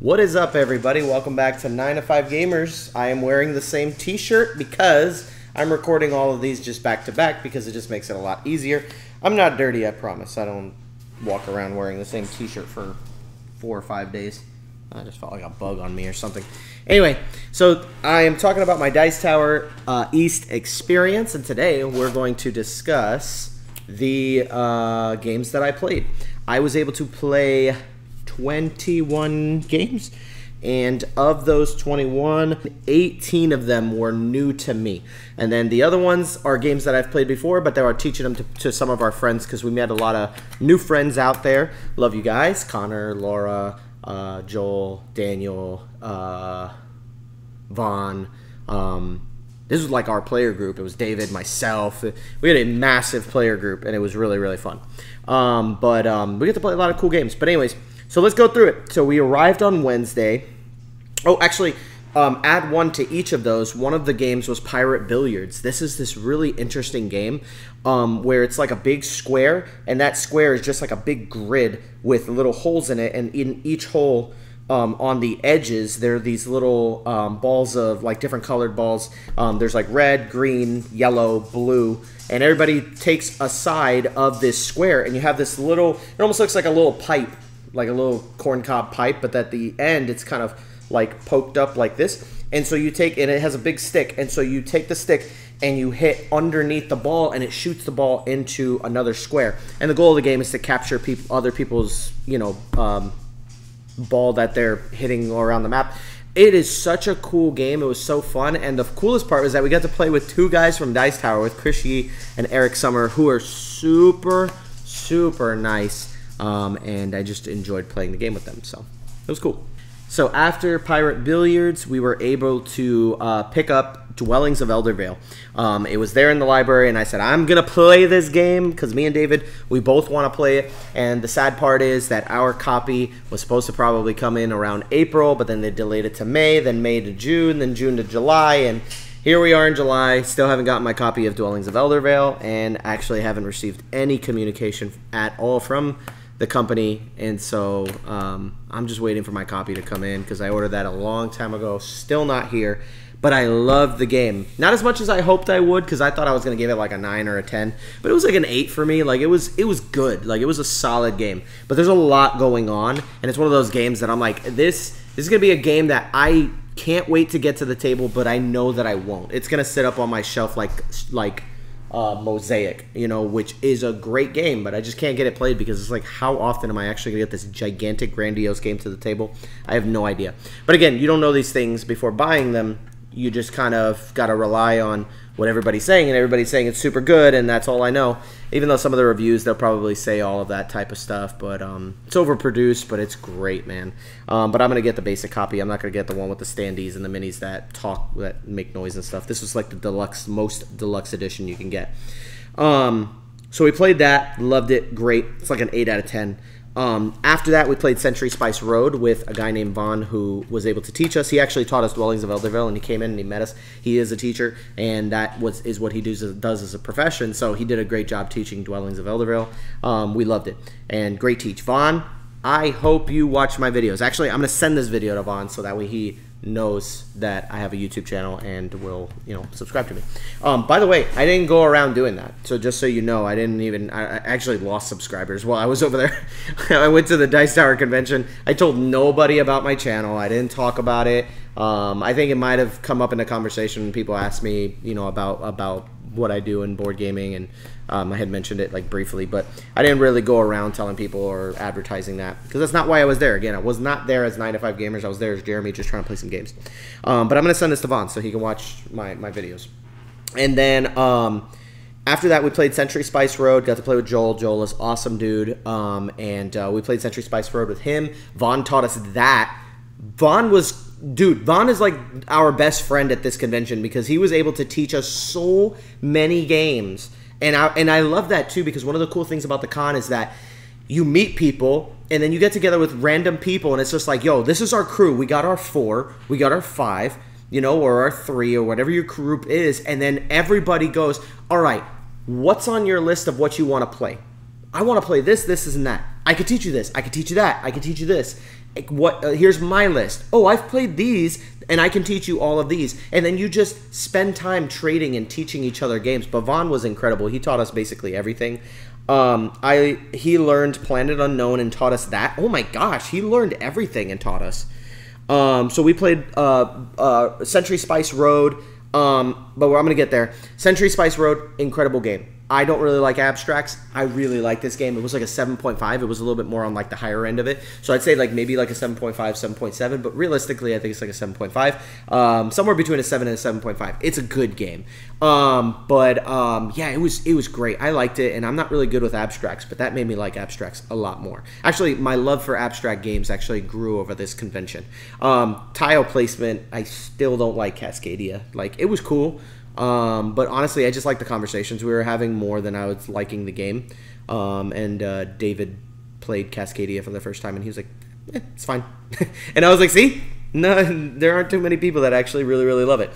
What is up, everybody? Welcome back to 9 to 5 Gamers. I am wearing the same t-shirt because I'm recording all of these just back to back because it just makes it a lot easier. I'm not dirty, I promise. I don't walk around wearing the same t-shirt for 4 or 5 days. I just felt like a bug on me or something. Anyway, so I am talking about my Dice Tower East experience, and today we're going to discuss the games that I played. I was able to play 21 games, and of those 21, 18 of them were new to me, and then the other ones are games that I've played before, but they are teaching them to some of our friends because we met a lot of new friends out there. Love you guys, Connor, Laura, Joel, Daniel, Vaughn. This was like our player group. It was David, myself. We had a massive player group, and it was really, really fun. We get to play a lot of cool games. But anyways, so let's go through it. So we arrived on Wednesday. Oh, actually, add one to each of those. One of the games was Pirate Billiards. This is this really interesting game where it's like a big square, and that square is just like a big grid with little holes in it, and in each hole on the edges, there are these little balls of like different colored balls. There's like red, green, yellow, blue, and everybody takes a side of this square, and you have this little, it almost looks like a little pipe, like a little corncob pipe, but at the end it's kind of like poked up like this. And so you take, and it has a big stick, and so you take the stick and you hit underneath the ball, and it shoots the ball into another square. And the goal of the game is to capture other people's, ball that they're hitting around the map. It is such a cool game. It was so fun, and the coolest part was that we got to play with two guys from Dice Tower, with Chris Yee and Eric Summer, who are super nice, and I just enjoyed playing the game with them, so it was cool. So after Pirate Billiards, we were able to pick up Dwellings of Eldervale. It was there in the library, and I said, I'm going to play this game because me and David, we both want to play it. And the sad part is that our copy was supposed to probably come in around April, but then they delayed it to May, then May to June, then June to July, and here we are in July. Still haven't gotten my copy of Dwellings of Eldervale, and actually haven't received any communication at all from the company, and so I'm just waiting for my copy to come in because I ordered that a long time ago. Still not here, but I love the game. Not as much as I hoped I would, because I thought I was going to give it like a 9 or a 10, but it was like an 8 for me. Like it was good. Like it was a solid game, but there's a lot going on, and it's one of those games that I'm like, this is going to be a game that I can't wait to get to the table, but I know that I won't. It's going to sit up on my shelf like Mosaic, which is a great game, but I just can't get it played because it's like, how often am I actually gonna get this gigantic, grandiose game to the table? I have no idea. But again, you don't know these things before buying them. You just kind of gotta rely on what everybody's saying, and everybody's saying it's super good, and that's all I know. Even though some of the reviews, they'll probably say all of that type of stuff, but it's overproduced, but it's great, man. But I'm gonna get the basic copy. I'm not gonna get the one with the standees and the minis that talk, that make noise and stuff. This was like the deluxe, most deluxe edition you can get. So we played that, loved it, great. It's like an 8 out of 10. After that, we played Century Spice Road with a guy named Vaughn who was able to teach us. He actually taught us Dwellings of Eldervale, and he came in and he met us. He is a teacher, and that is what he does as a profession, so he did a great job teaching Dwellings of Eldervale. We loved it, and great teach. Vaughn, I hope you watch my videos. Actually, I'm going to send this video to Vaughn so that way he knows that I have a YouTube channel and will, subscribe to me. By the way, I didn't go around doing that. So just so you know, I actually lost subscribers while I was over there. I went to the Dice Tower convention. I told nobody about my channel. I didn't talk about it. I think it might have come up in a conversation when people asked me, about what I do in board gaming, and I had mentioned it like briefly, but I didn't really go around telling people or advertising that because that's not why I was there. Again, I was not there as 9 to 5 Gamers. I was there as Jeremy, just trying to play some games. But I'm going to send this to Vaughn so he can watch my videos. And then after that, we played Century Spice Road. Got to play with Joel. Joel is awesome dude, and we played Century Spice Road with him. Vaughn taught us that. Vaughn is like our best friend at this convention because he was able to teach us so many games. And I love that too, because one of the cool things about the con is that you meet people and then you get together with random people, and it's just like, yo, this is our crew. We got our 4, we got our 5, or our 3, or whatever your group is, and then everybody goes, all right, what's on your list of what you want to play? I want to play this, this, and that. I could teach you this. I could teach you that. I could teach you this. Here's my list. Oh, I've played these, and I can teach you all of these. And then you just spend time trading and teaching each other games. But Vaughn was incredible. He taught us basically everything. He learned Planet Unknown and taught us that. Oh my gosh, he learned everything and taught us. So we played Century Spice Road, but I'm going to get there. Century Spice Road, incredible game. I don't really like abstracts. I really like this game. It was like a 7.5. It was a little bit more on like the higher end of it. So I'd say like maybe like a 7.5, 7.7. But realistically, I think it's like a 7.5. Somewhere between a 7 and a 7.5. It's a good game. Yeah, it was great. I liked it, and I'm not really good with abstracts, but that made me like abstracts a lot more. Actually, my love for abstract games actually grew over this convention. Tile placement, I still don't like Cascadia. Like, it was cool. But honestly, I just like the conversations we were having more than I was liking the game. David played Cascadia for the first time, and he was like, it's fine. And I was like, see? No, there aren't too many people that actually really, really love it.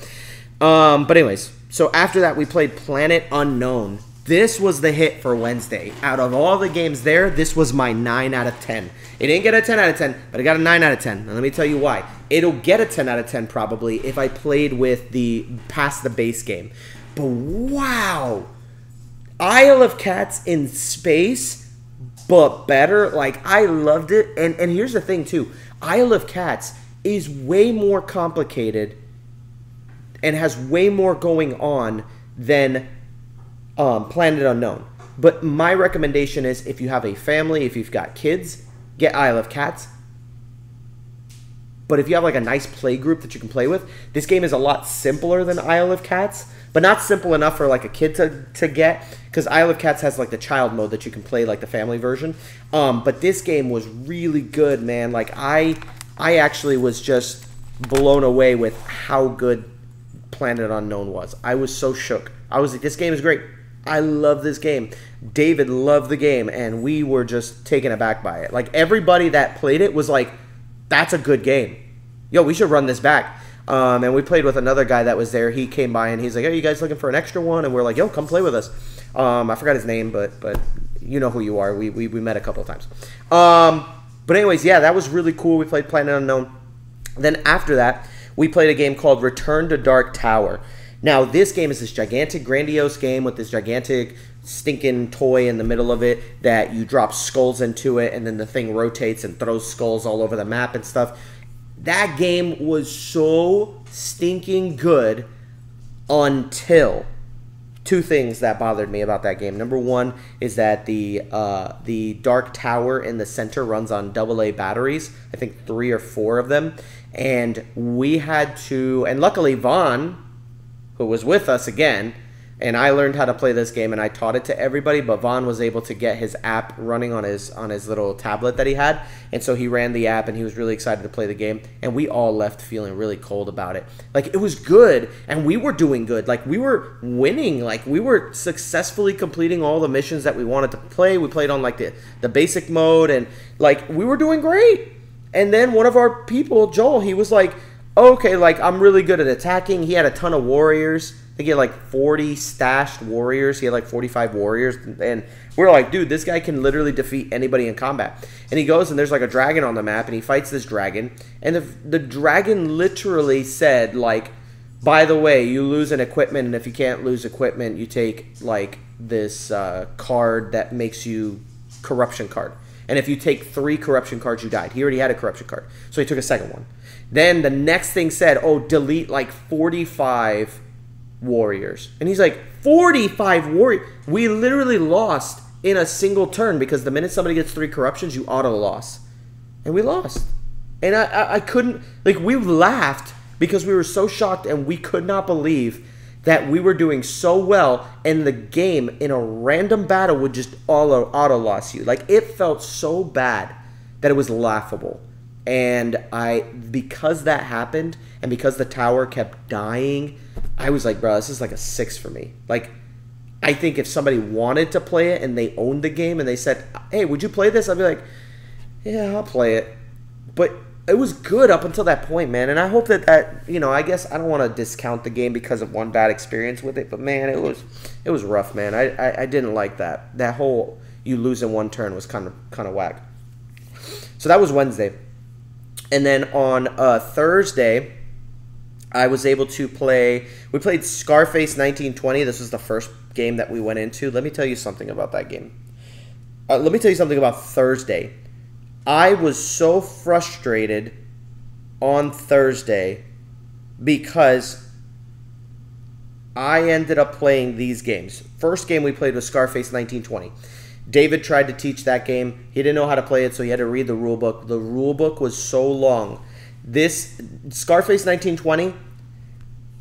But anyways, so after that, we played Planet Unknown. This was the hit for Wednesday. Out of all the games there, this was my 9 out of 10. It didn't get a 10 out of 10, but it got a 9 out of 10. And let me tell you why. It'll get a 10 out of 10 probably if I played with the past the base game. But wow. Isle of Cats in space, but better. Like, I loved it. And here's the thing, too. Isle of Cats is way more complicated and has way more going on than Planet Unknown. But my recommendation is, if you have a family, if you've got kids, get Isle of Cats. But if you have like a nice play group that you can play with, this game is a lot simpler than Isle of Cats, but not simple enough for like a kid to get, because Isle of Cats has like the child mode that you can play like the family version. But this game was really good, man. Like, I actually was just blown away with how good Planet Unknown was. I was so shook. I was like, this game is great. I love this game. David loved the game, and we were just taken aback by it. Like, everybody that played it was like, that's a good game. Yo, we should run this back. And we played with another guy that was there. He came by, and he's like, hey, you guys looking for an extra one? And we're like, yo, come play with us. I forgot his name, but you know who you are. We met a couple of times. But anyways, yeah, that was really cool. We played Planet Unknown. Then after that, we played a game called Return to Dark Tower. Now, this game is this gigantic, grandiose game with this gigantic, stinking toy in the middle of it that you drop skulls into it, and then the thing rotates and throws skulls all over the map and stuff. That game was so stinking good until two things that bothered me about that game. Number one is that the Dark Tower in the center runs on AA batteries. I think 3 or 4 of them. And we had to, and luckily Vaughn, who was with us again, and I learned how to play this game, and I taught it to everybody, but Vaughn was able to get his app running on his little tablet that he had, and so he ran the app, and he was really excited to play the game, and we all left feeling really cold about it. Like, it was good, and we were doing good. Like, we were winning. Like, we were successfully completing all the missions that we wanted to play. We played on, like, the basic mode, and, like, we were doing great. And then one of our people, Joel, he was like, okay, like, I'm really good at attacking. He had a ton of warriors. I think he had like 40 stashed warriors. He had like 45 warriors. And we're like, dude, this guy can literally defeat anybody in combat. And he goes, and there's like a dragon on the map, and he fights this dragon. And the dragon literally said, like, by the way, you lose an equipment, and if you can't lose equipment, you take like this card that makes you corruption card. And if you take 3 corruption cards, you died. He already had a corruption card, so he took a second one. Then the next thing said, oh, delete like 45 warriors. And he's like, 45 warriors? We literally lost in a single turn, because the minute somebody gets 3 corruptions, you auto loss. And we lost. And I couldn't, like, we laughed because we were so shocked, and we could not believe that we were doing so well, and the game in a random battle would just auto loss you. Like, it felt so bad that it was laughable. And because that happened, and because the tower kept dying, I was like, bro, this is like a 6 for me. Like, I think if somebody wanted to play it and they owned the game and they said, hey, would you play this? I'd be like, yeah, I'll play it. But it was good up until that point, man. And I hope that, you know, I guess I don't want to discount the game because of one bad experience with it. But, man, it was rough, man. I didn't like that. That whole you lose in one turn was kind of whack. So that was Wednesday. And then on Thursday, I was able to play. We played Scarface 1920. This was the first game that we went into. Let me tell you something about that game. Let me tell you something about Thursday. I was so frustrated on Thursday because I ended up playing these games. First game we played was Scarface 1920. David tried to teach that game. He didn't know how to play it, so he had to read the rule book. The rule book was so long. This Scarface 1920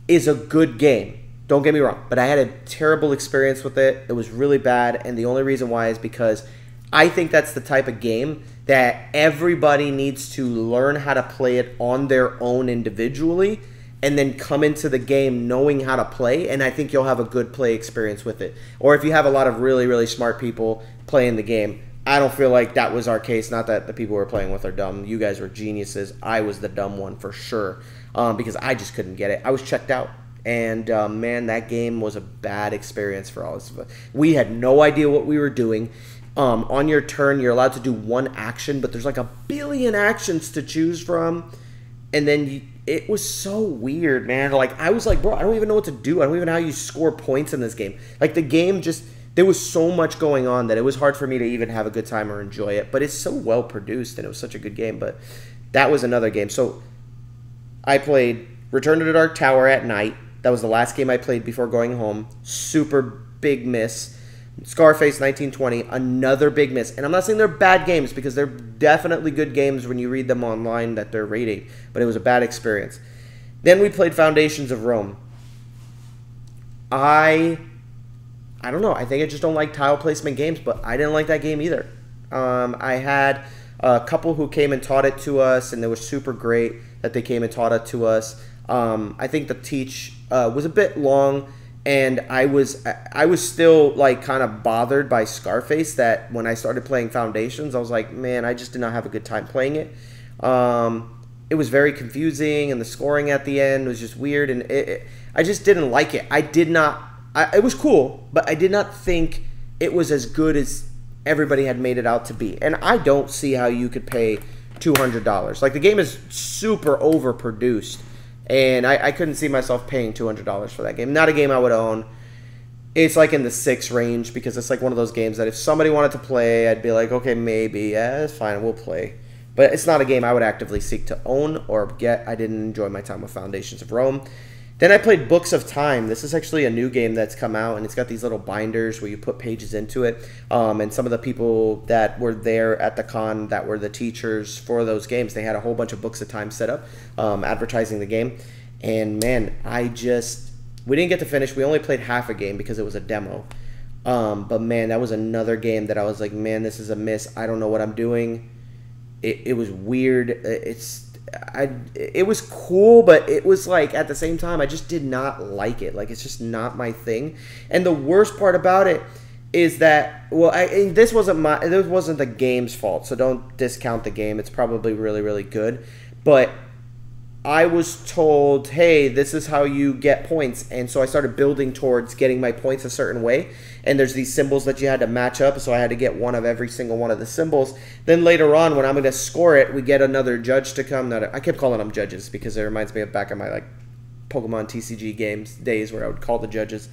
is a good game. Don't get me wrong, but I had a terrible experience with it. It was really bad, and the only reason why is because I think that's the type of game that everybody needs to learn how to play it on their own individually and then come into the game knowing how to play, and I think you'll have a good play experience with it. Or if you have a lot of really, really smart people playing the game, I don't feel like that was our case. Not that the people we're playing with are dumb. You guys were geniuses. I was the dumb one for sure because I just couldn't get it. I was checked out. And, man, that game was a bad experience for all of us. We had no idea what we were doing. On your turn, you're allowed to do one action, but there's like a billion actions to choose from. And then it was so weird, man. Like, I was like, bro, I don't even know what to do. I don't even know how you score points in this game. Like, the game just, there was so much going on that it was hard for me to even have a good time or enjoy it. But it's so well produced, and it was such a good game. But that was another game. So I played Return to the Dark Tower at night. That was the last game I played before going home. Super big miss. Scarface 1920, another big miss. And I'm not saying they're bad games because they're definitely good games when you read them online that they're rating. But it was a bad experience. Then we played Foundations of Rome. I don't know. I think I just don't like tile placement games, but I didn't like that game either. I had a couple who came and taught it to us, and it was super great that they came and taught it to us. I think the teach was a bit long, and I was still like kind of bothered by Scarface. That when I started playing Foundations, I was like, man, I just did not have a good time playing it. It was very confusing, and the scoring at the end was just weird, and I just didn't like it. It was cool, but I did not think it was as good as everybody had made it out to be. And I don't see how you could pay $200. Like, the game is super overproduced. And I couldn't see myself paying $200 for that game. Not a game I would own. It's like in the $6 range because it's like one of those games that if somebody wanted to play, I'd be like, okay, maybe. Yeah, it's fine. We'll play. But it's not a game I would actively seek to own or get. I didn't enjoy my time with Foundations of Rome. Then I played Books of Time. This is actually a new game that's come out, and it's got these little binders where you put pages into it. And some of the people that were there at the con that were the teachers for those games, they had a whole bunch of Books of Time set up, advertising the game. And, man, we didn't get to finish. We only played half a game because it was a demo. But, man, that was another game that I was like, man, this is a miss. I don't know what I'm doing. It was weird. It was cool, but it was like at the same time I just did not like it. Like, it's just not my thing. And the worst part about it is that, well, this wasn't the game's fault, so don't discount the game. It's probably really, really good, but I was told, hey, this is how you get points. And so I started building towards getting my points a certain way. And there's these symbols that you had to match up. So I had to get one of every single one of the symbols. Then later on, when I'm going to score it, we get another judge to come. I kept calling them judges because it reminds me of back in my like Pokemon TCG games days where I would call the judges.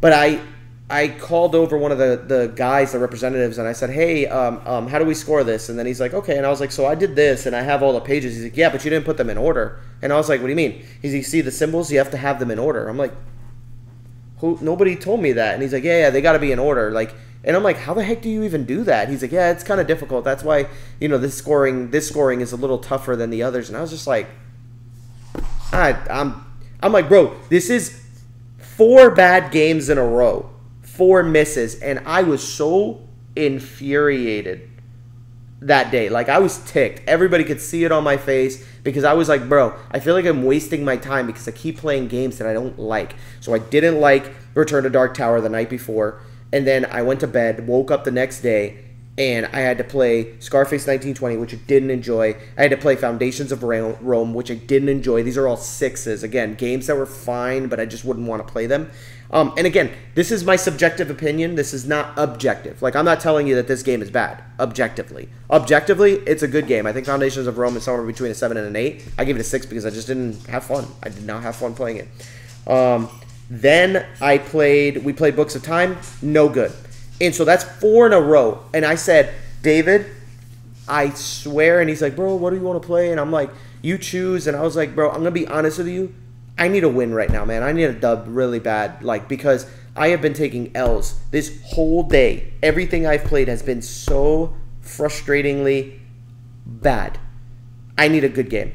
But I called over one of the guys, the representatives, and I said, hey, how do we score this? And then he's like, okay. And I was like, so I did this, and I have all the pages. He's like, yeah, but you didn't put them in order. And I was like, what do you mean? He's like, see the symbols? You have to have them in order. I'm like, nobody told me that. And he's like, yeah, they got to be in order. Like, and I'm like, how the heck do you even do that? He's like, yeah, it's kind of difficult. That's why, this scoring is a little tougher than the others. And I was just like, I'm like, bro, this is 4 bad games in a row. 4 misses, and I was so infuriated that day. Like, I was ticked. Everybody could see it on my face because I was like, bro, I feel like I'm wasting my time because I keep playing games that I don't like. So I didn't like Return to Dark Tower the night before, and then I went to bed, woke up the next day, and I had to play Scarface 1920, which I didn't enjoy. I had to play Foundations of Rome, which I didn't enjoy. These are all 6s. Again, games that were fine, but I just wouldn't want to play them. And again, this is my subjective opinion. This is not objective. Like, I'm not telling you that this game is bad, objectively. Objectively, it's a good game. I think Foundations of Rome is somewhere between a 7 and an 8. I gave it a 6 because I just didn't have fun. I did not have fun playing it. Then we played Books of Time, no good. And so that's 4 in a row. And I said, David, I swear. And he's like, bro, what do you want to play? And I'm like, you choose. And I was like, bro, I'm going to be honest with you. I need a win right now, man. I need a dub really bad. Like, because I have been taking L's this whole day. Everything I've played has been so frustratingly bad. I need a good game.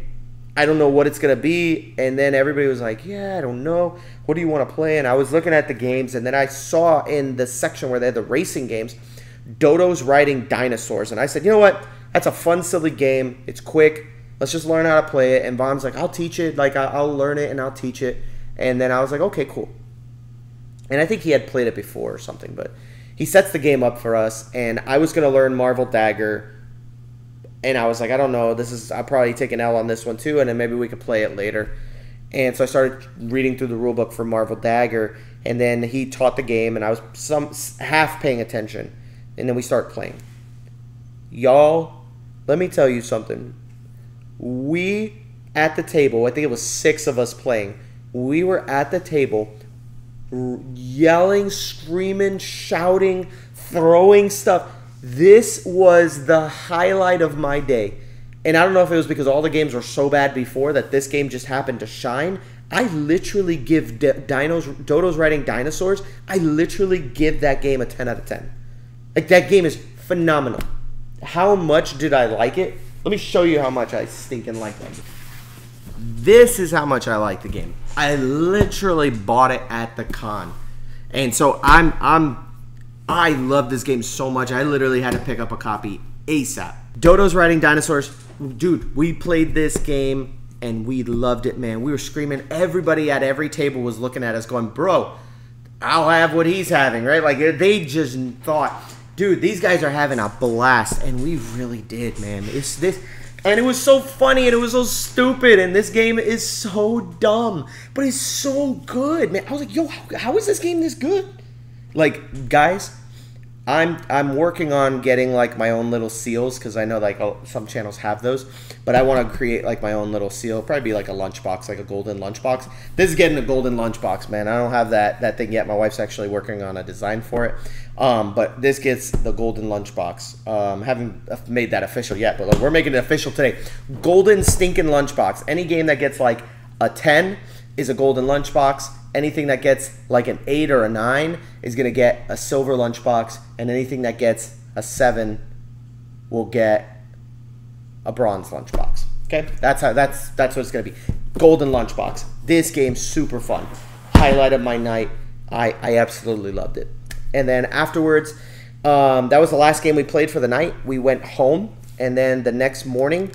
I don't know what it's going to be. And then everybody was like, yeah, I don't know. What do you want to play? And I was looking at the games, and then I saw in the section where they had the racing games, Dodos riding Dinosaurs. And I said, you know what? That's a fun, silly game. It's quick. Let's just learn how to play it. And Von's like, I'll teach it. Like, I'll learn it and I'll teach it. And then I was like, okay, cool. And I think he had played it before or something, but he sets the game up for us. And I was going to learn Marvel Dagger. And I was like, I don't know. I'll probably take an L on this one too, and then maybe we could play it later. And so I started reading through the rulebook for Marvel Dagger, and then he taught the game, and I was half paying attention. And then we start playing. Y'all, let me tell you something. We, at the table, I think it was 6 of us playing, we were at the table yelling, screaming, shouting, throwing stuff. This was the highlight of my day. And I don't know if it was because all the games were so bad before that this game just happened to shine. I literally give Dodos Riding Dinosaurs, I literally give that game a 10 out of 10. Like, that game is phenomenal. How much did I like it? Let me show you how much I stinking like it. This is how much I like the game. I literally bought it at the con. And so I love this game so much. I literally had to pick up a copy ASAP. Dodos Riding Dinosaurs. Dude, we played this game and we loved it, man. We were screaming. Everybody at every table was looking at us going, bro, I'll have what he's having, right? Like, they just thought, dude, these guys are having a blast. And we really did, man. And it was so funny and it was so stupid. And this game is so dumb. But it's so good, man. I was like, yo, how is this game this good? Like, guys, I'm working on getting, like, my own little seals, because I know, like, some channels have those, but I want to create, like, my own little seal. Probably be like a lunchbox, like a golden lunchbox. This is getting a golden lunchbox, man. I don't have that thing yet. My wife's actually working on a design for it, but this gets the golden lunchbox. Haven't made that official yet, but, like, we're making it official today. Golden stinking lunchbox. Any game that gets, like, a 10 is a golden lunchbox. Anything that gets like an 8 or a 9 is going to get a silver lunchbox, and anything that gets a 7 will get a bronze lunchbox. Okay, that's what it's going to be. Golden lunchbox. This game's super fun. Highlight of my night. I absolutely loved it. And then afterwards, that was the last game we played for the night. We went home, and then the next morning,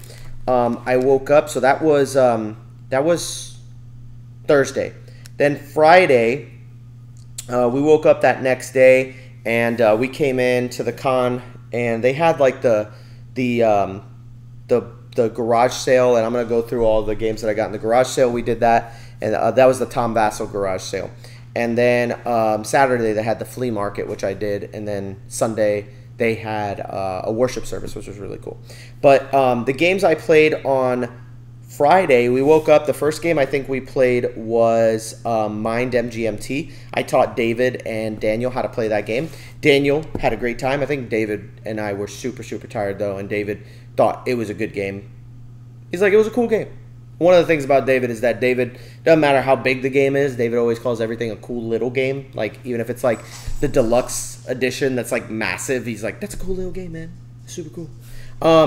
I woke up. So that was Thursday. Then Friday, we woke up that next day, and we came in to the con, and they had like the garage sale, and I'm gonna go through all the games that I got in the garage sale. We did that, and that was the Tom Vassell garage sale. And then Saturday they had the flea market, which I did, and then Sunday they had a worship service, which was really cool. But the games I played on Friday, we woke up. The first game I think we played was Mind MGMT. I taught David and Daniel how to play that game. Daniel had a great time. I think David and I were super, super tired, though, and David thought it was a good game. He's like, it was a cool game. One of the things about David is that David, doesn't matter how big the game is, David always calls everything a cool little game. Like, even if it's like the deluxe edition that's like massive, he's like, that's a cool little game, man. Super cool.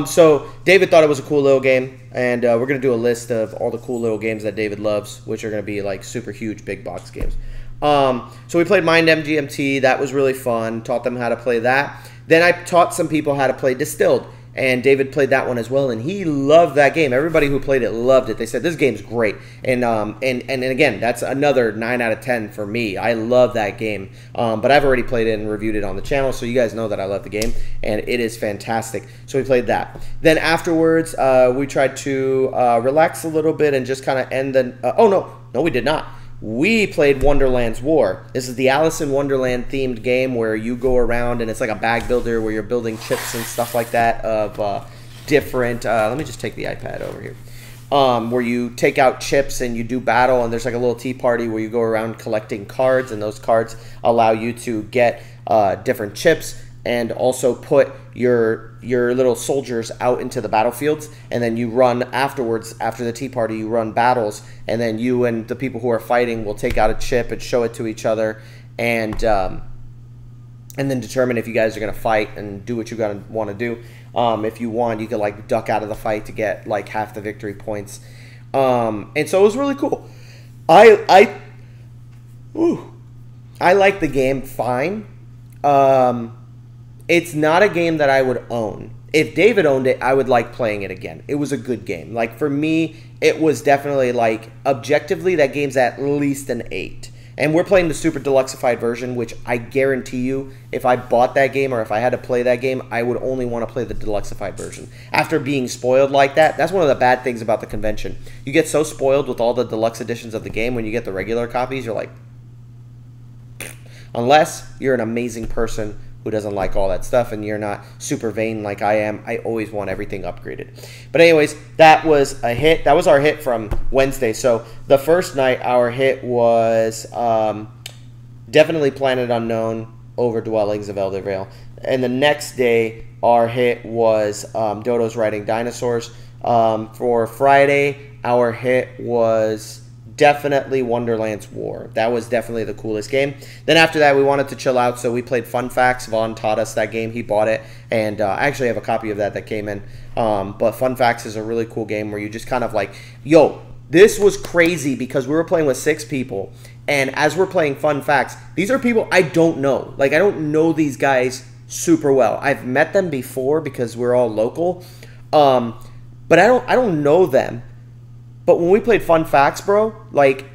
So David thought it was a cool little game, and we're going to do a list of all the cool little games that David loves, which are going to be like super huge big box games. So we played Mind MGMT. That was really fun. Taught them how to play that. Then I taught some people how to play Distilled. and David played that one as well, and he loved that game. Everybody who played it loved it. They said this game's great, and again, that's another 9 out of 10 for me. I love that game, but I've already played it and reviewed it on the channel, so you guys know that I love the game, and it is fantastic. So we played that. Then afterwards, we tried to relax a little bit and just kind of end the. Oh no, we did not. We played Wonderland's War. This is the Alice in Wonderland themed game where you go around and it's like a bag builder where you're building chips and stuff like that of different. Let me just take the iPad over here. Where you take out chips and you do battle, and there's like a little tea party where you go around collecting cards, and those cards allow you to get different chips and also put your little soldiers out into the battlefields, and then you run afterwards. After the tea party, you run battles, and then you and the people who are fighting will take out a chip and show it to each other, and then determine if you guys are going to fight and do what you want to do. If you won, you could like duck out of the fight to get like half the victory points, and so it was really cool. I like the game fine. It's not a game that I would own. If David owned it, I would like playing it again. It was a good game. Like, for me, it was definitely, like, objectively, that game's at least an 8. And we're playing the Super Deluxified version, which I guarantee you, if I bought that game or if I had to play that game, I would only want to play the Deluxified version. After being spoiled like that, that's one of the bad things about the convention. You get so spoiled with all the deluxe editions of the game, when you get the regular copies, you're like... Unless you're an amazing person who doesn't like all that stuff and you're not super vain like I am, I always want everything upgraded. But anyways, that was a hit. That was our hit from Wednesday. So the first night, our hit was definitely Planet Unknown over Dwellings of Eldervale. And the next day, our hit was Dodos riding Dinosaurs. For Friday, our hit was definitely Wonderland's War. That was definitely the coolest game. Then after that, we wanted to chill out, so we played Fun Facts. Vaughn taught us that game. He bought it, and I actually have a copy of that came in. But Fun Facts is a really cool game where you just kind of like, yo, this was crazy because we were playing with 6 people, and as we're playing Fun Facts, these are people I don't know. Like, I don't know these guys super well. I've met them before because we're all local, but I don't know them. But when we played Fun Facts, bro, like,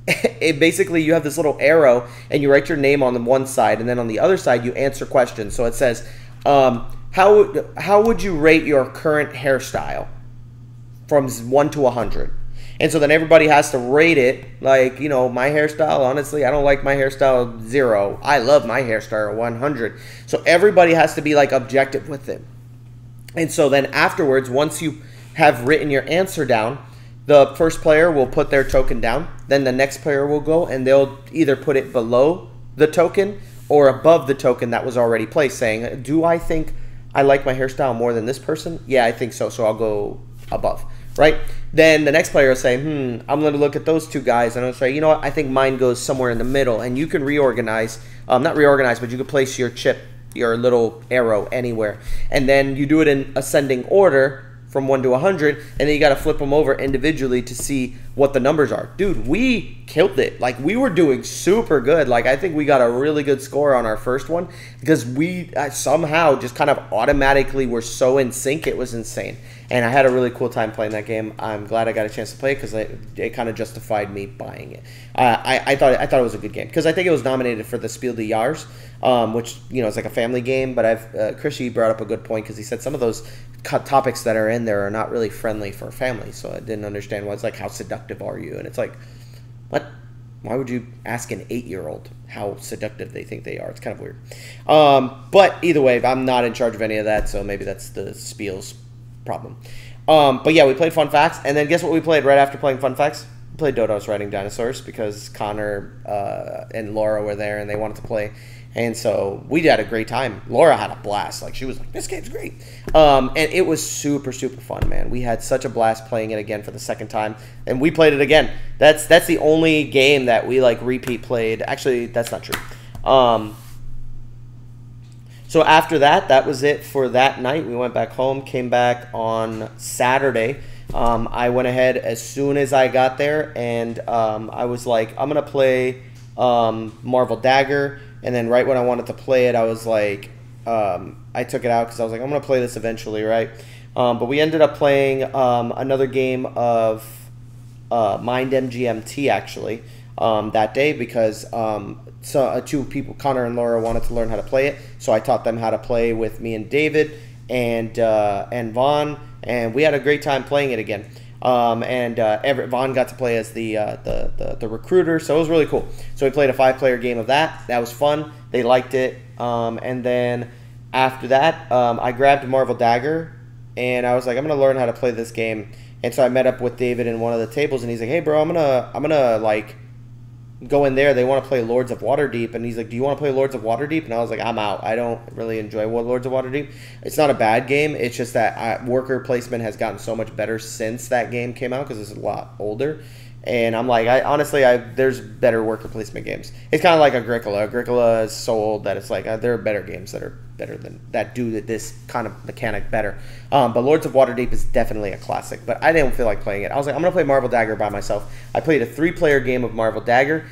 it basically, you have this little arrow, and you write your name on the one side, and then on the other side, you answer questions. So it says, how would you rate your current hairstyle from 1 to 100? And so then everybody has to rate it, like, you know, my hairstyle, honestly, I don't like my hairstyle 0. I love my hairstyle 100. So everybody has to be, like, objective with it. And so then afterwards, once you have written your answer down, the first player will put their token down. Then the next player will go, and they'll either put it below the token or above the token that was already placed, saying, do I think I like my hairstyle more than this person? Yeah, I think so, so I'll go above, right? Then the next player will say, I'm going to look at those 2 guys, and I'll say, you know what, I think mine goes somewhere in the middle. And you can reorganize, not reorganize, but you can place your chip, your little arrow anywhere. And then you do it in ascending order, from 1 to 100, and then you got to flip them over individually to see what the numbers are. Dude, we killed it. Like, we were doing super good. Like, I think we got a really good score on our first one because we somehow just kind of automatically were so in sync. It was insane. And I had a really cool time playing that game. I'm glad I got a chance to play it because it kind of justified me buying it. I thought it was a good game because I think it was nominated for the Spiel des Jahres, which, you know, it's like a family game. But Krishy brought up a good point because he said some of those topics that are in there are not really friendly for families. So I didn't understand why. It's like, how seductive are you? And it's like, what? Why would you ask an 8-year-old how seductive they think they are? It's kind of weird. But either way, I'm not in charge of any of that, so maybe that's the Spiel's problem. But yeah, we played Fun Facts, and then guess what we played right after playing Fun Facts? We played Dodos riding Dinosaurs because Connor and Laura were there, and they wanted to play. And so we had a great time. Laura had a blast. Like, she was like, this game's great. And it was super, super fun, man. We had such a blast playing it again for the second time. And we played it again. That's the only game that we, like, repeat played. Actually, that's not true. So after that, that was it for that night. We went back home, came back on Saturday. I went ahead as soon as I got there, and I was like, I'm going to play Marvel Dagger. And then right when I wanted to play it, I was like, I took it out because I was like, I'm going to play this eventually, right? But we ended up playing another game of Mind MGMT, actually, that day because two people, Connor and Laura, wanted to learn how to play it. So I taught them how to play with me and David and Vaughn, and we had a great time playing it again. Vaughn got to play as the recruiter, so it was really cool. So we played a 5-player game of that. That was fun. They liked it. And then after that, I grabbed Marvel Dagger, and I was like, I'm gonna learn how to play this game. And so I met up with David in one of the tables, and he's like, hey, bro, I'm gonna like go in there. They want to play Lords of Waterdeep, and he's like, do you want to play Lords of Waterdeep? And I was like, I'm out. I don't really enjoy Lords of Waterdeep. It's not a bad game. It's just that worker placement has gotten so much better since that game came out because it's a lot older. And I'm like, honestly, there's better worker placement games. It's kind of like Agricola. Agricola is so old that it's like there are better games that are better than that do this kind of mechanic better. But Lords of Waterdeep is definitely a classic. But I didn't feel like playing it. I was like, I'm gonna play Marvel Dagger by myself. I played a 3-player game of Marvel Dagger.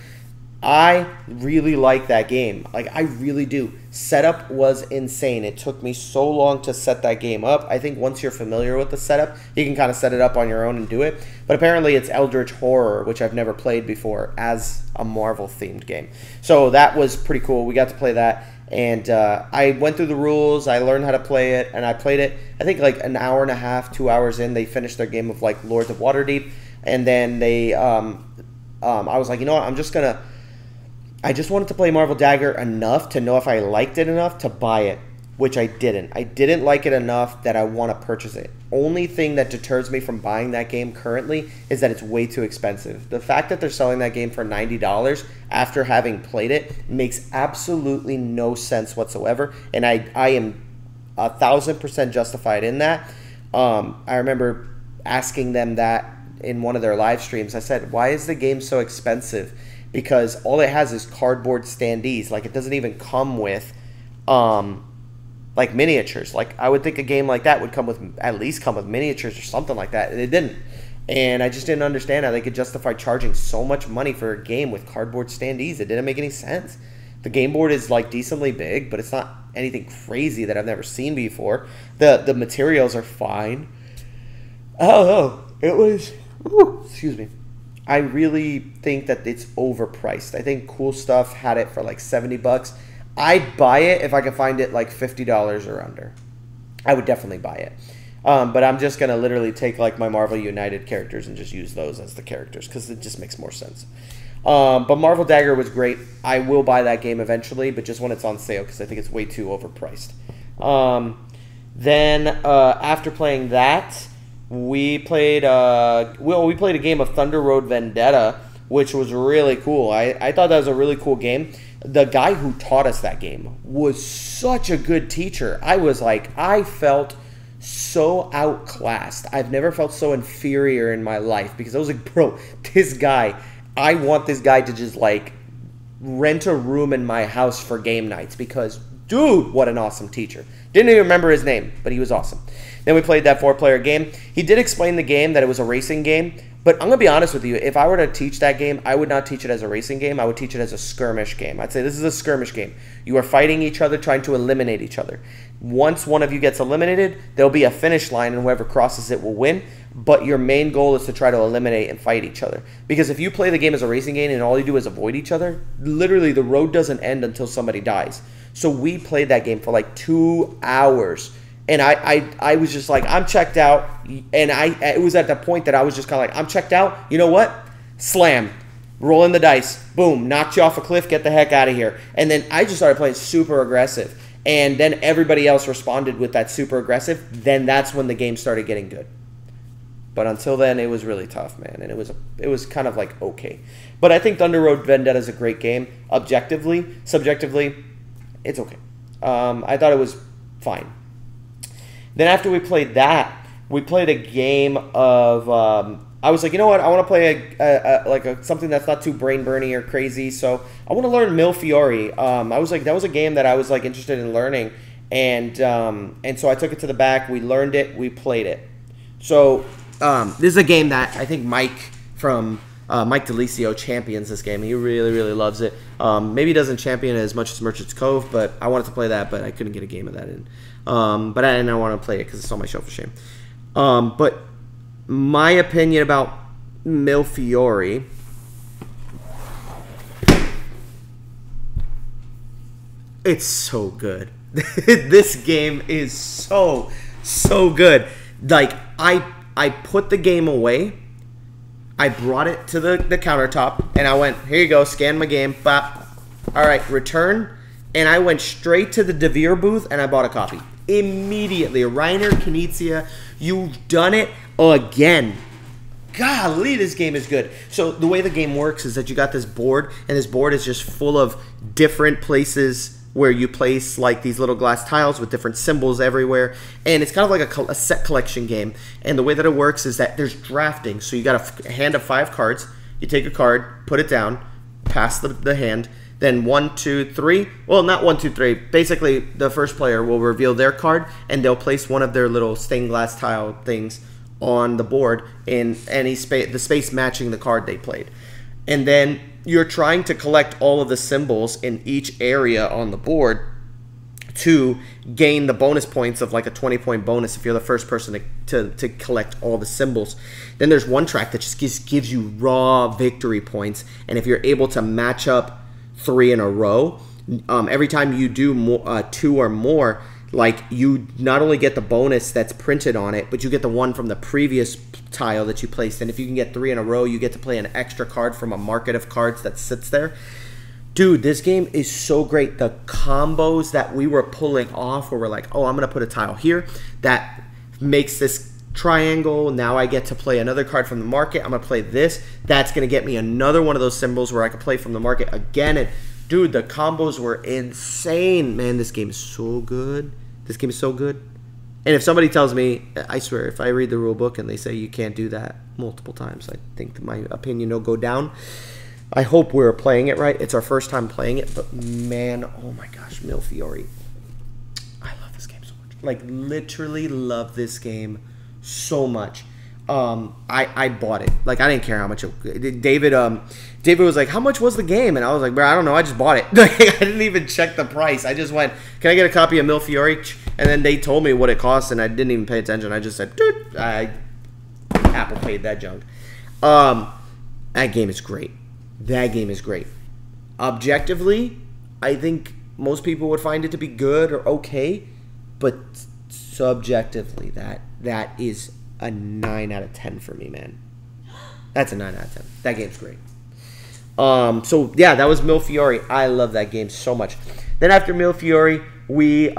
I really like that game. Like, I really do. Setup was insane. It took me so long to set that game up. I think once you're familiar with the setup, you can kind of set it up on your own and do it. But apparently it's Eldritch Horror, which I've never played before, as a Marvel-themed game. So that was pretty cool. We got to play that. And I went through the rules. I learned how to play it. And I played it, I think, like an hour and a half, 2 hours in. They finished their game of, like, Lords of Waterdeep. And then they, I was like, you know what, I just wanted to play Marvel Dagger enough to know if I liked it enough to buy it, which I didn't. I didn't like it enough that I want to purchase it. Only thing that deters me from buying that game currently is that it's way too expensive. The fact that they're selling that game for $90 after having played it makes absolutely no sense whatsoever, and I am 1,000% justified in that. I remember asking them that in one of their live streams. I said, why is the game so expensive? Because all it has is cardboard standees. Like, it doesn't even come with like miniatures. Like, I would think a game like that would at least come with miniatures or something like that. And it didn't. And I just didn't understand how they could justify charging so much money for a game with cardboard standees. It didn't make any sense. The game board is like decently big, but it's not anything crazy that I've never seen before. The materials are fine. Oh, it was, excuse me. I really think that it's overpriced. I think Cool Stuff had it for like $70. I'd buy it if I could find it like $50 or under. I would definitely buy it. But I'm just going to literally take like my Marvel United characters and just use those as the characters because it just makes more sense. But Marvel Dagger was great. I will buy that game eventually, but just when it's on sale because I think it's way too overpriced. Then after playing that, we played a game of Thunder Road Vendetta, which was really cool. I thought that was a really cool game. The guy who taught us that game was such a good teacher. I felt so outclassed. I've never felt so inferior in my life because I was like, bro, this guy, I want this guy to just like rent a room in my house for game nights because, dude, what an awesome teacher. Didn't even remember his name, but he was awesome. Then we played that 4-player game. He did explain the game that it was a racing game, but I'm going to be honest with you. If I were to teach that game, I would not teach it as a racing game. I would teach it as a skirmish game. I'd say this is a skirmish game. You are fighting each other, trying to eliminate each other. Once one of you gets eliminated, there'll be a finish line, and whoever crosses it will win, but your main goal is to try to eliminate and fight each other. Because if you play the game as a racing game and all you do is avoid each other, literally the road doesn't end until somebody dies. So we played that game for like 2 hours. And I was just like, I'm checked out. And it was at the point that I was just kind of like, I'm checked out. You know what? Slam. Rolling the dice. Boom. Knocked you off a cliff. Get the heck out of here. And then I just started playing super aggressive. And then everybody else responded with that super aggressive. Then that's when the game started getting good. But until then, it was really tough, man. And it was kind of like okay. But I think Thunder Road Vendetta is a great game. Objectively, subjectively, it's okay. I thought it was fine. Then after we played that, we played a game of. I was like, you know what? I want to play something that's not too brain burning or crazy. So I want to learn MILFFiori. I was like, that was a game that I was like interested in learning, and so I took it to the back. We learned it. We played it. So this is a game that I think Mike from Mike DeLisio champions this game. He really, really loves it. Maybe he doesn't champion it as much as Merchant's Cove, but I wanted to play that, but I couldn't get a game of that in. But I didn't want to play it because it's on my shelf for shame. But my opinion about MILFFiori, it's so good. This game is so good. Like, I put the game away. I brought it to the countertop, and I went, here you go, scan my game. Bop. All right, return. And I went straight to the DeVere booth, and I bought a copy. Immediately. Reiner Knizia, you've done it again. Golly, this game is good. So the way the game works is that you got this board, and this board is just full of different places where you place like these little glass tiles with different symbols everywhere, and it's kind of like a set collection game. And the way that it works is that there's drafting. So you got a hand of 5 cards. You take a card, put it down, pass the hand, then 1, 2, 3. Well, not 1, 2, 3. Basically, the first player will reveal their card, and they'll place one of their little stained glass tile things on the board in any space, the space matching the card they played. And then you're trying to collect all of the symbols in each area on the board to gain the bonus points of like a 20-point bonus if you're the first person to collect all the symbols. Then there's one track that just gives you raw victory points, and if you're able to match up 3 in a row, every time you do 2 or more, like, you not only get the bonus that's printed on it, but you get the one from the previous tile that you placed. And if you can get 3 in a row, you get to play an extra card from a market of cards that sits there. Dude, this game is so great. The combos that we were pulling off, where we're like, oh, I'm going to put a tile here that makes this triangle. Now I get to play another card from the market. I'm going to play this. That's going to get me another one of those symbols where I can play from the market again. And dude, the combos were insane. Man, this game is so good. This game is so good. And if somebody tells me, I swear, if I read the rule book and they say you can't do that multiple times, I think that my opinion will go down. I hope we're playing it right. It's our first time playing it, but man, oh my gosh, MILFFiori. I love this game so much. Like, literally love this game so much. I bought it. Like, I didn't care how much David was like, how much was the game? And I was like, bro, I don't know, I just bought it. I didn't even check the price. I just went, can I get a copy of MILFFiori? And then they told me what it cost, and I didn't even pay attention. I just said, dude, Apple paid that junk. That game is great. That game is great. Objectively, I think most people would find it to be good or okay, but subjectively, that is a 9 out of 10 for me, man. That's a 9 out of 10. That game's great. So yeah, that was MILFFiori. I love that game so much. Then after MILFFiori, we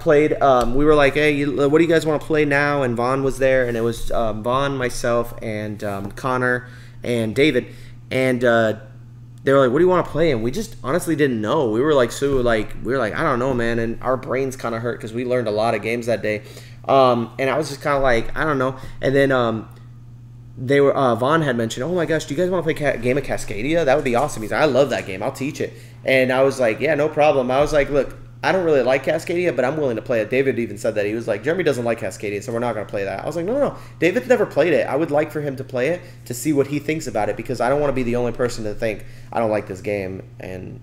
played. We were like, hey, what do you guys want to play now? And Vaughn was there, and it was Vaughn, myself, and Connor and David, and they were like, what do you want to play? And we just honestly didn't know. We were like, I don't know, man. And our brains kind of hurt because we learned a lot of games that day. And I was just kind of like, I don't know. And then Vaughn had mentioned, oh my gosh, do you guys want to play a game of Cascadia? That would be awesome. He's like, I love that game. I'll teach it. And I was like, yeah, no problem. I was like, look, I don't really like Cascadia, but I'm willing to play it. David even said that. He was like, Jeremy doesn't like Cascadia, so we're not going to play that. I was like, no. David's never played it. I would like for him to play it to see what he thinks about it, because I don't want to be the only person to think I don't like this game, and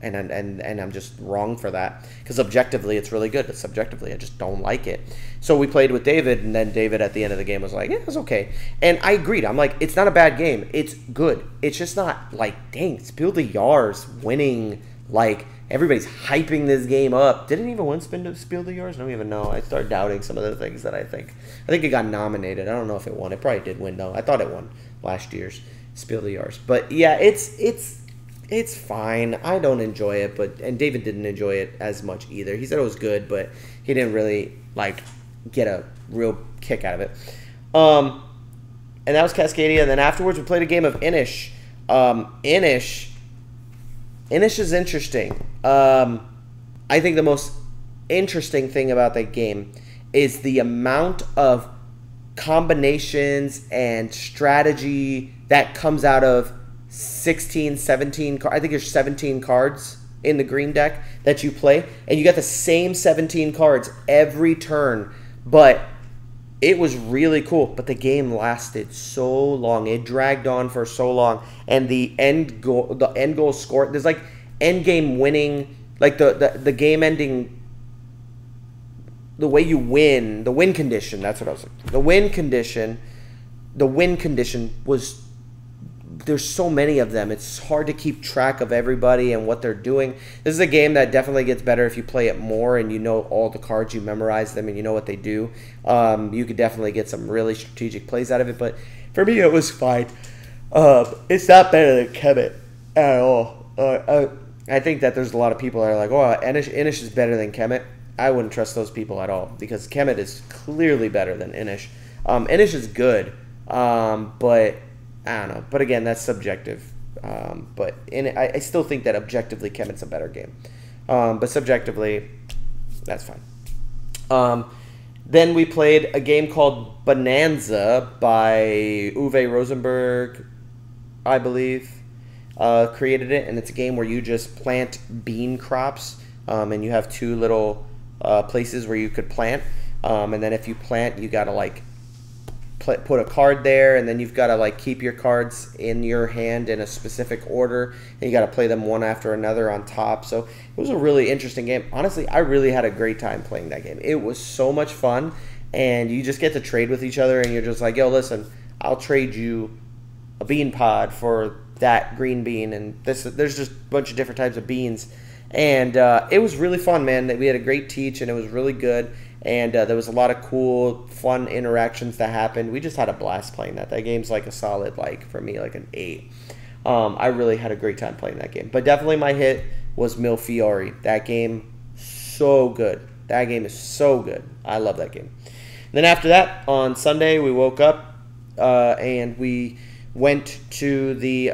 I'm just wrong for that, because objectively it's really good, but subjectively I just don't like it. So we played with David, and then David at the end of the game was like, yeah, it was okay. And I agreed. I'm like, it's not a bad game. It's good. It's just not like, dang, Billiards winning, like, everybody's hyping this game up. Did it even win Billiards? I don't even know. I start doubting some of the things that I think it got nominated. I don't know if it won. It probably did win, though. I thought it won last year's Billiards. But yeah, it's fine. I don't enjoy it, and David didn't enjoy it as much either. He said it was good, but he didn't really like get a real kick out of it. And that was Cascadia. And then afterwards, we played a game of Inish. Inish is interesting. I think the most interesting thing about that game is the amount of combinations and strategy that comes out of 16, 17 cards. I think there's 17 cards in the green deck that you play, and you got the same 17 cards every turn, but it was really cool, but the game lasted so long. It dragged on for so long, and the end goal score. There's like end game winning, like the game ending. The way you win, the win condition. That's what I was like. The win condition. The win condition was. There's so many of them. It's hard to keep track of everybody and what they're doing. This is a game that definitely gets better if you play it more and you know all the cards, you memorize them, and you know what they do. You could definitely get some really strategic plays out of it. But for me, it was fine. It's not better than Kemet at all. I think that there's a lot of people that are like, oh, Inish is better than Kemet. I wouldn't trust those people at all because Kemet is clearly better than Inish. Inish is good, but I don't know. But again, that's subjective. But I still think that objectively, Kemet's a better game. But subjectively, that's fine. Then we played a game called Bonanza by Uwe Rosenberg, I believe, created it. And it's a game where you just plant bean crops, and you have two little places where you could plant. And then if you plant, you got to like put a card there, and then you've got to like keep your cards in your hand in a specific order, and you got to play them one after another on top. So it was a really interesting game. Honestly, I really had a great time playing that game. It was so much fun, and you just get to trade with each other, and you're just like, yo, listen, I'll trade you a bean pod for that green bean, and there's just a bunch of different types of beans. And it was really fun, man. We had a great teach, and it was really good. And there was a lot of cool, fun interactions that happened. We just had a blast playing that. That game's like a solid, like, for me, like an 8. I really had a great time playing that game. But definitely my hit was MILFFiori. That game, so good. That game is so good. I love that game. And then after that, on Sunday, we woke up and we went to the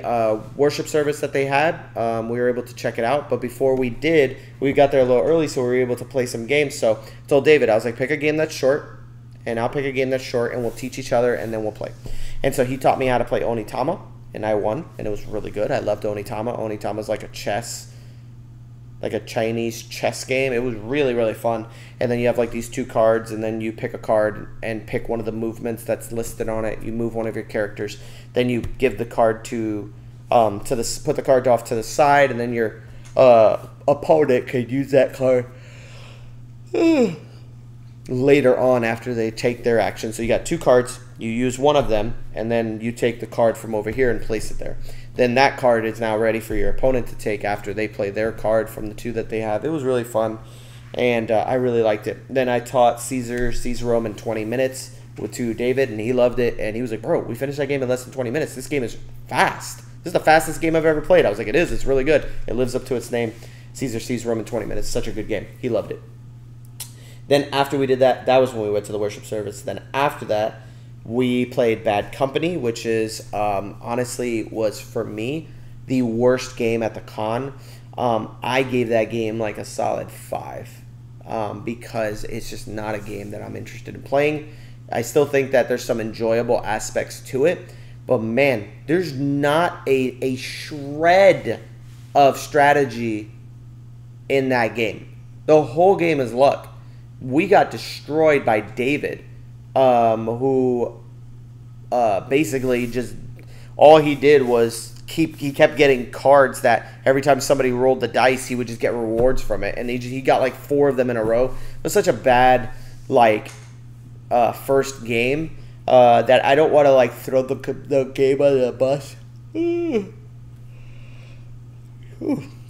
worship service that they had. We were able to check it out, but before we did, we got there a little early, so we were able to play some games. So I told David, I was like, pick a game that's short, and I'll pick a game that's short, and we'll teach each other, and then we'll play. And so he taught me how to play Onitama, and I won, and it was really good. I loved Onitama. Onitama's like a chess, like a Chinese chess game. It was really, really fun. And then you have like these two cards, and then you pick a card and pick one of the movements that's listed on it. You move one of your characters. Then you give the card to put the card off to the side, and then your opponent could use that card later on after they take their action. So you got two cards. You use one of them, and then you take the card from over here and place it there. Then that card is now ready for your opponent to take after they play their card from the two that they have. It was really fun, and I really liked it. Then I taught Caesar Rome in 20 minutes to David, and he loved it. And he was like, bro, we finished that game in less than 20 minutes. This game is fast. This is the fastest game I've ever played. I was like, it is. It's really good. It lives up to its name. Caesar Rome in 20 minutes. Such a good game. He loved it. Then after we did that, that was when we went to the worship service. Then after that, we played Bad Company, which is honestly was for me the worst game at the con. I gave that game like a solid 5 because it's just not a game that I'm interested in playing. I still think that there's some enjoyable aspects to it, but man, there's not a shred of strategy in that game. The whole game is luck. We got destroyed by David, who basically just all he did was he kept getting cards that every time somebody rolled the dice, he would just get rewards from it, and he got like 4 of them in a row. It was such a bad first game that I don't want to like throw the game under the bus.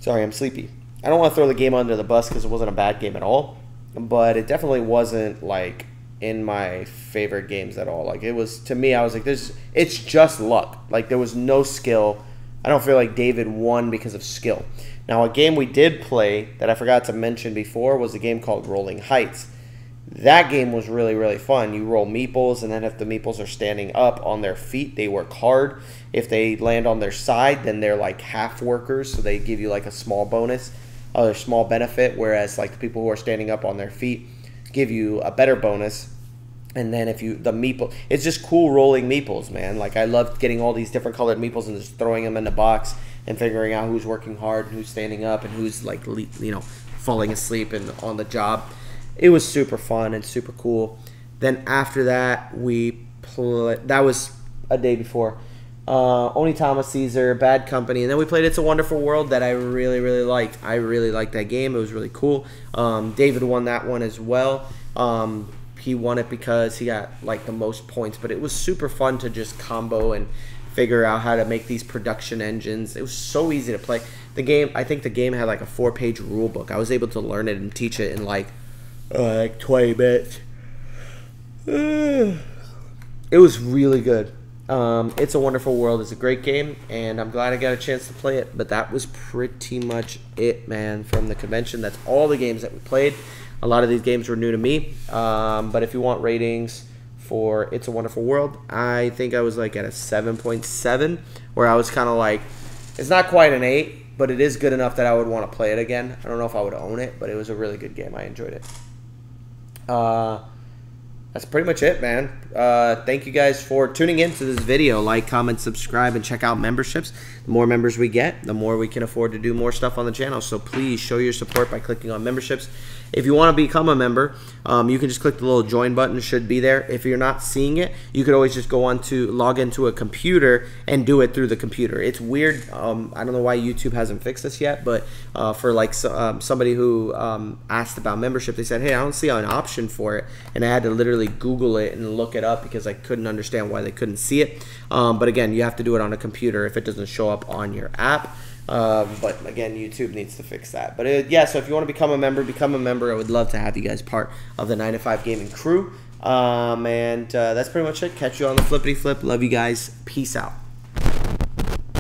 Sorry, I'm sleepy. I don't want to throw the game under the bus because it wasn't a bad game at all, but it definitely wasn't like in my favorite games at all. Like it was, to me, I was like, it's just luck. Like there was no skill. I don't feel like David won because of skill. Now, a game we did play that I forgot to mention before was a game called Rolling Heights. That game was really, really fun. You roll meeples, and then if the meeples are standing up on their feet, they work hard. If they land on their side, then they're like half workers, so they give you like a small bonus, a small benefit, whereas like the people who are standing up on their feet give you a better bonus. And then if the meeple, it's just cool rolling meeples, man. Like I loved getting all these different colored meeples and just throwing them in the box and figuring out who's working hard, and who's standing up, and who's like, falling asleep and on the job. It was super fun and super cool. Then after that, that was a day before. Onitama Caesar, Bad Company, and then we played It's a Wonderful World that I really, really liked. I really liked that game. It was really cool. David won that one as well. He won it because he got like the most points, but it was super fun to just combo and figure out how to make these production engines. It was so easy to play. The game, I think the game had like a 4-page rule book. I was able to learn it and teach it in like 20 minutes. It was really good. It's a Wonderful World is a great game, and I'm glad I got a chance to play it. But that was pretty much it, man, from the convention. That's all the games that we played. A lot of these games were new to me. But if you want ratings for It's a Wonderful World, I think I was like at a 7.7, where I was kind of like, it's not quite an 8, but it is good enough that I would want to play it again. I don't know if I would own it, but it was a really good game. I enjoyed it. That's pretty much it, man. Thank you guys for tuning into this video. Like, comment, subscribe, and check out memberships. The more members we get, the more we can afford to do more stuff on the channel. So please show your support by clicking on memberships. If you want to become a member, you can just click the little join button. It should be there. If you're not seeing it, you could always just go on to log into a computer and do it through the computer. It's weird. I don't know why YouTube hasn't fixed this yet, but for like somebody who asked about membership, they said, hey, I don't see an option for it. And I had to literally Google it and look it up because I couldn't understand why they couldn't see it. But again, you have to do it on a computer if it doesn't show up on your app. But again, YouTube needs to fix that. But yeah, so if you want to become a member, become a member. I would love to have you guys part of the 9 to 5 gaming crew. And that's pretty much it. Catch you on the flippity flip. Love you guys. Peace out.